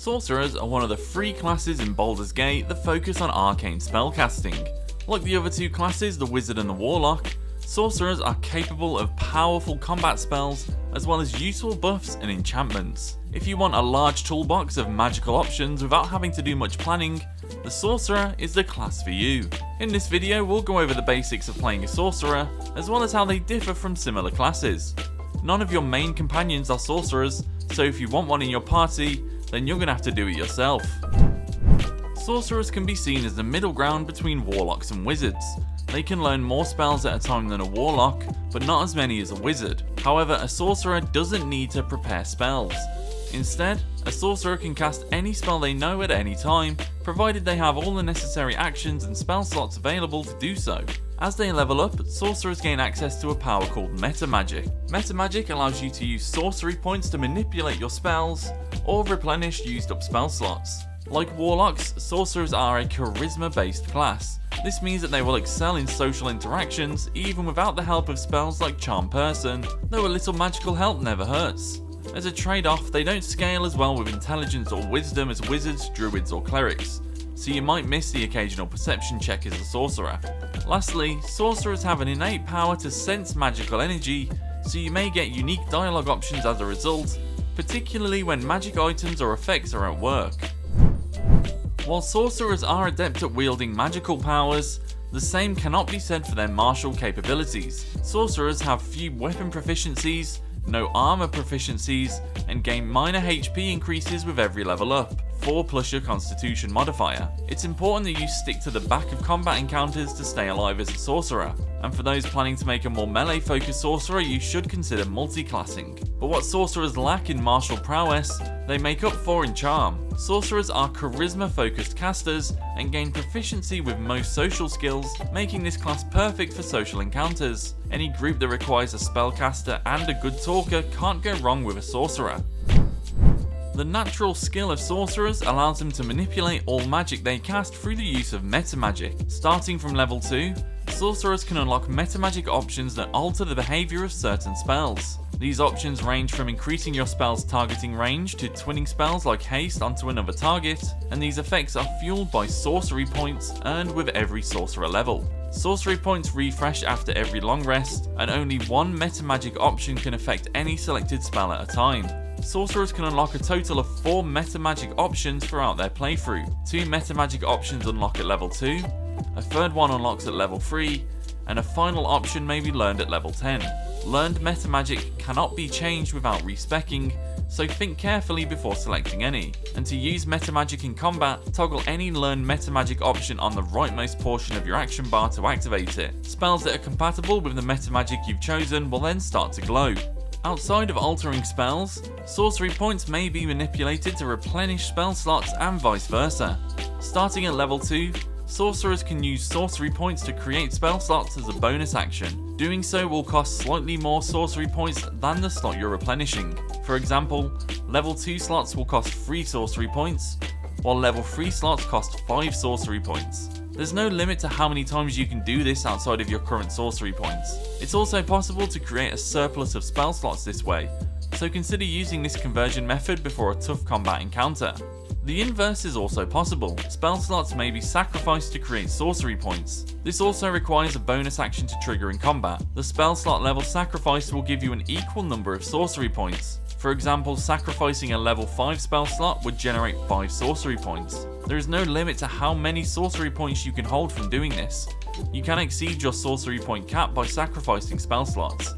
Sorcerers are one of the 3 classes in Baldur's Gate that focus on arcane spellcasting. Like the other 2 classes, the Wizard and the Warlock, Sorcerers are capable of powerful combat spells as well as useful buffs and enchantments. If you want a large toolbox of magical options without having to do much planning, the Sorcerer is the class for you. In this video we'll go over the basics of playing a Sorcerer as well as how they differ from similar classes. None of your main companions are Sorcerers, so if you want one in your party, then you're going to have to do it yourself. Sorcerers can be seen as the middle ground between Warlocks and Wizards. They can learn more spells at a time than a Warlock, but not as many as a Wizard. However, a Sorcerer doesn't need to prepare spells. Instead, a Sorcerer can cast any spell they know at any time, provided they have all the necessary actions and spell slots available to do so. As they level up, Sorcerers gain access to a power called Metamagic. Metamagic allows you to use sorcery points to manipulate your spells, or replenish used up spell slots. Like Warlocks, Sorcerers are a charisma based class. This means that they will excel in social interactions even without the help of spells like Charm Person, though a little magical help never hurts. As a trade-off, they don't scale as well with intelligence or wisdom as wizards, druids or clerics, so you might miss the occasional perception check as a sorcerer. Lastly, Sorcerers have an innate power to sense magical energy, so you may get unique dialogue options as a result, particularly when magic items or effects are at work. While Sorcerers are adept at wielding magical powers, the same cannot be said for their martial capabilities. Sorcerers have few weapon proficiencies, no armor proficiencies, and gain minor HP increases with every level up, 4 plus your constitution modifier. It's important that you stick to the back of combat encounters to stay alive as a sorcerer, and for those planning to make a more melee focused sorcerer you should consider multi-classing. But what sorcerers lack in martial prowess, they make up for in charm. Sorcerers are charisma focused casters and gain proficiency with most social skills, making this class perfect for social encounters. Any group that requires a spellcaster and a good talker can't go wrong with a sorcerer. The natural skill of Sorcerers allows them to manipulate all magic they cast through the use of Metamagic. Starting from level 2, Sorcerers can unlock Metamagic options that alter the behaviour of certain spells. These options range from increasing your spell's targeting range to twinning spells like haste onto another target, and these effects are fueled by sorcery points earned with every sorcerer level. Sorcery points refresh after every long rest, and only one Metamagic option can affect any selected spell at a time. Sorcerers can unlock a total of 4 Metamagic options throughout their playthrough. 2 Metamagic options unlock at level 2, a third one unlocks at level 3, and a final option may be learned at level 10. Learned Metamagic cannot be changed without respecking, so think carefully before selecting any. And to use Metamagic in combat, toggle any learned Metamagic option on the rightmost portion of your action bar to activate it. Spells that are compatible with the Metamagic you've chosen will then start to glow. Outside of altering spells, sorcery points may be manipulated to replenish spell slots and vice versa. Starting at level 2, Sorcerers can use sorcery points to create spell slots as a bonus action. Doing so will cost slightly more sorcery points than the slot you're replenishing. For example, level 2 slots will cost 3 sorcery points, while level 3 slots cost 5 sorcery points. There's no limit to how many times you can do this outside of your current sorcery points. It's also possible to create a surplus of spell slots this way, so consider using this conversion method before a tough combat encounter. The inverse is also possible. Spell slots may be sacrificed to create sorcery points. This also requires a bonus action to trigger in combat. The spell slot level sacrificed will give you an equal number of sorcery points. For example, sacrificing a level 5 spell slot would generate 5 sorcery points. There is no limit to how many sorcery points you can hold from doing this. You can exceed your sorcery point cap by sacrificing spell slots.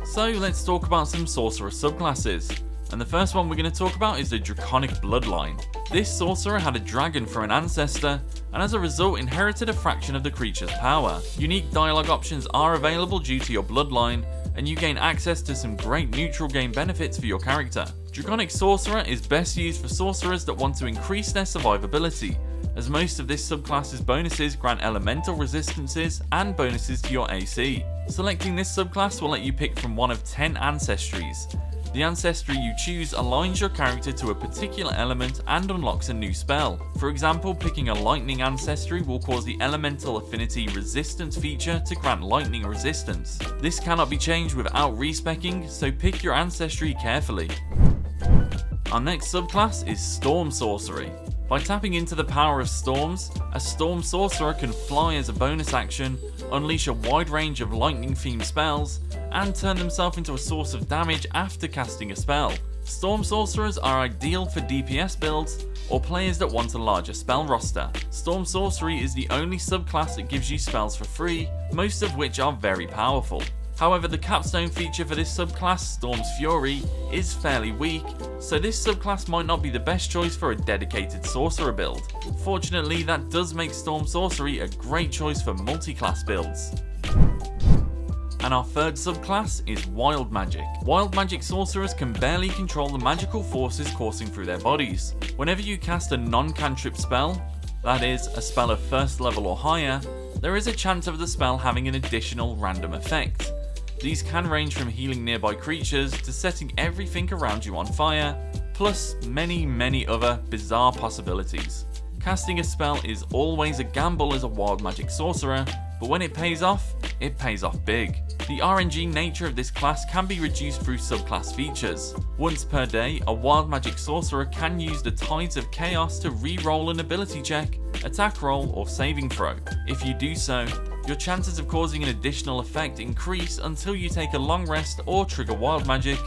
So let's talk about some sorcerer subclasses. And the first one we're going to talk about is the Draconic Bloodline. This sorcerer had a dragon for an ancestor, and as a result inherited a fraction of the creature's power. Unique dialogue options are available due to your bloodline, and you gain access to some great neutral game benefits for your character. Draconic Sorcerer is best used for sorcerers that want to increase their survivability, as most of this subclass's bonuses grant elemental resistances and bonuses to your AC. Selecting this subclass will let you pick from one of 10 ancestries. The ancestry you choose aligns your character to a particular element and unlocks a new spell. For example, picking a lightning ancestry will cause the elemental affinity resistance feature to grant lightning resistance. This cannot be changed without respecking, so pick your ancestry carefully. Our next subclass is Storm Sorcery. By tapping into the power of storms, a Storm Sorcerer can fly as a bonus action, unleash a wide range of lightning-themed spells, and turn themselves into a source of damage after casting a spell. Storm Sorcerers are ideal for DPS builds or players that want a larger spell roster. Storm Sorcery is the only subclass that gives you spells for free, most of which are very powerful. However, the capstone feature for this subclass, Storm's Fury, is fairly weak, so this subclass might not be the best choice for a dedicated sorcerer build. Fortunately, that does make Storm Sorcery a great choice for multi-class builds. And our third subclass is Wild Magic. Wild Magic sorcerers can barely control the magical forces coursing through their bodies. Whenever you cast a non-cantrip spell, that is, a spell of first level or higher, there is a chance of the spell having an additional random effect. These can range from healing nearby creatures to setting everything around you on fire, plus many other bizarre possibilities. Casting a spell is always a gamble as a Wild Magic sorcerer, but when it pays off big. The RNG nature of this class can be reduced through subclass features. Once per day, a Wild Magic sorcerer can use the Tides of Chaos to re-roll an ability check, attack roll, or saving throw. If you do so, your chances of causing an additional effect increase until you take a long rest or trigger Wild Magic,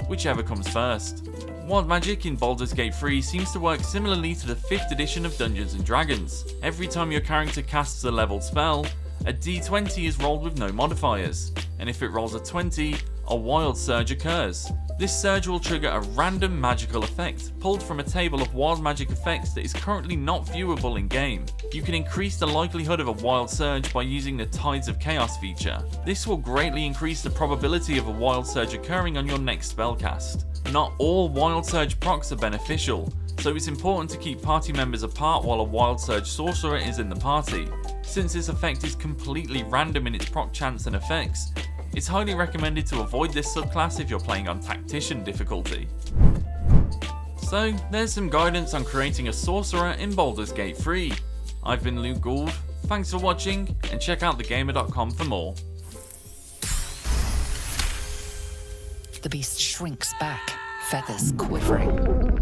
whichever comes first. Wild Magic in Baldur's Gate 3 seems to work similarly to the 5th edition of Dungeons & Dragons. Every time your character casts a leveled spell, a d20 is rolled with no modifiers, and if it rolls a 20, a Wild Surge occurs. This surge will trigger a random magical effect, pulled from a table of Wild Magic effects that is currently not viewable in game. You can increase the likelihood of a Wild Surge by using the Tides of Chaos feature. This will greatly increase the probability of a Wild Surge occurring on your next spellcast. Not all Wild Surge procs are beneficial, so it's important to keep party members apart while a Wild Surge sorcerer is in the party. Since this effect is completely random in its proc chance and effects, it's highly recommended to avoid this subclass if you're playing on Tactician difficulty. So there's some guidance on creating a sorcerer in Baldur's Gate 3. I've been Luke Gould, thanks for watching, and check out thegamer.com for more. The beast shrinks back, feathers quivering.